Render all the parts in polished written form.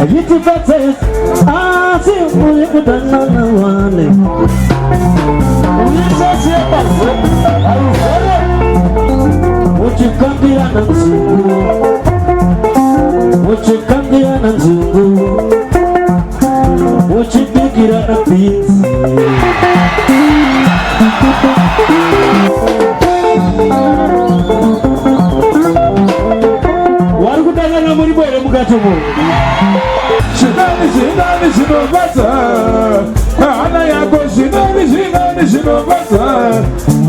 Ayitu fates, asi muliku danana wale. Ulisa siapa se? Ayu sere. Ucikandia nanzungu, ucikandia nanzungu, ucipigira na pisi. Warukudangana muri bwere mugatomo. Shinani shinobata, ana yako shinani shinobata,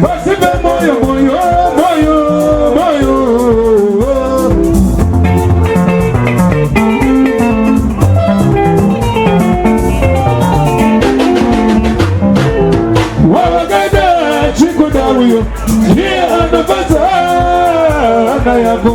basibe moyo moyo moyo moyo. Wawagada chiko dawiyo, ni anabata, ana yako.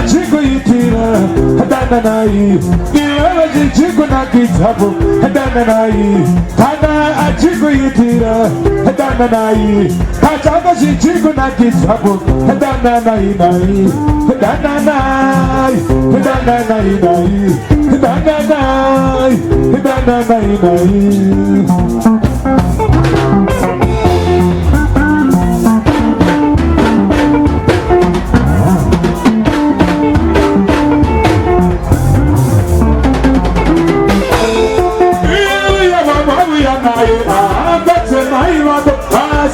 achikuyitira dananai iwewe chichiko na kitabu dananai kana achikuyitira dananai kachaka chichiko na kitabu dananai nai dananai dananai nai dananai dananai nai.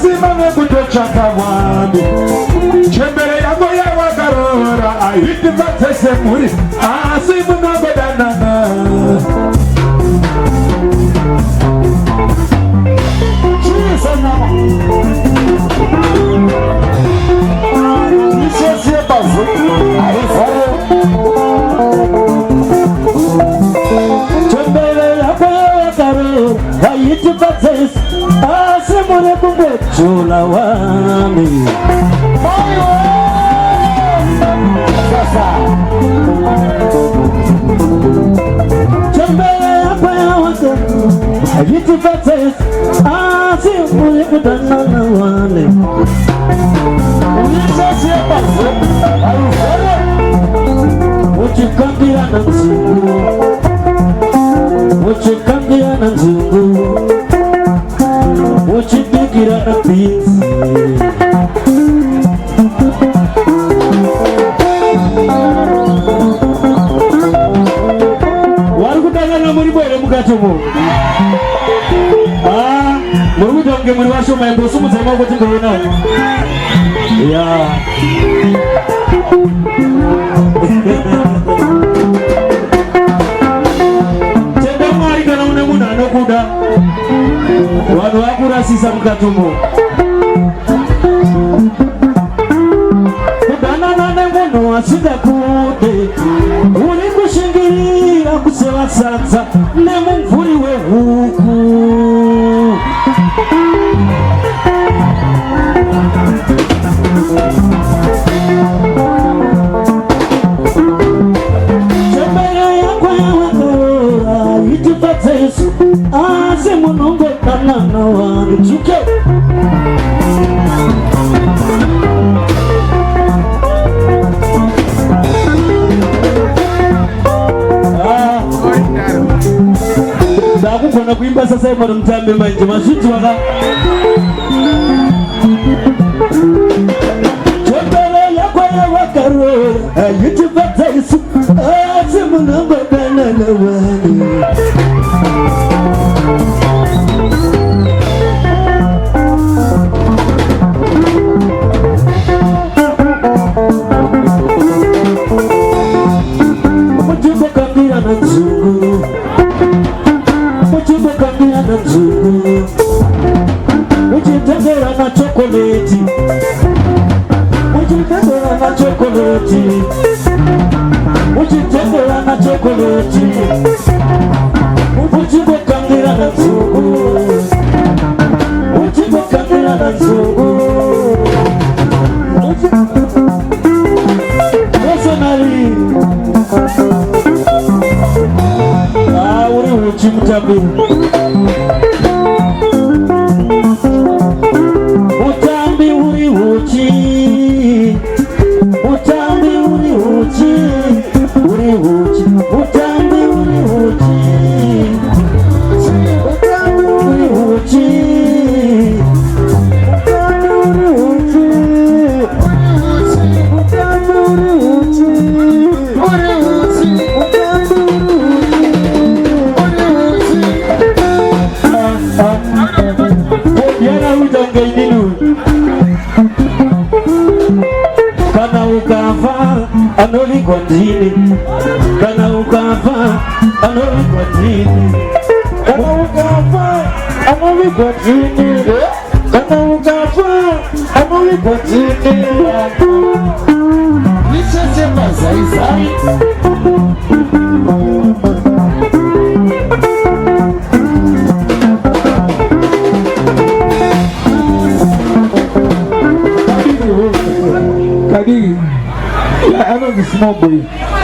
Simame kutochaka wami chembere yako ya wakarora aiti vatese muri asimu nagodanana chisa nama nisosie bazo chembere yako ya wakarora aiti vatese Asimune kumbe chula wami sasa chambele hapa ya wake ajitipate asimune kutanana wale ulisasie basi alufere uchikambia na mzungu uchikambia na mzungu uchipigira na pisi warikutangana muri bwere mukatomo murikutonge muri washoma embosu mutsema kuti ndona ya tenda mwari kana une munhu anokuda vanhu vakurasisa mukatomo kudanana nemunhu asingakude uri kushingirira kuseva sadza nemumvuri wehuku chembere yako yawakarora itipatsesu asi munongo kanana wangu chuke ndakugona kuimba sasa imano mutambe manje masviti waka chembere yako yawakarora ayitipatsesu asi munongo kanana wangu uchitengera na chokoleti uchitengera na chokoleti uchitengera na chokoleti uchibokangira na nzungu uchibokangira na nzungu personally uri uchimutambi utambi uri uchi utambi uri uchi uri uchi utambi uri uchi utambi uri uchi utambi uri uchi utambi uri uchi uri uchi utambi uri uchi yana utonge idinu kana ukafa anolikwa dini kana ukafa anolikwa dini kana ukafa anolikwa dini kana ukafa anolikwa dini nichache mazaizai small boy.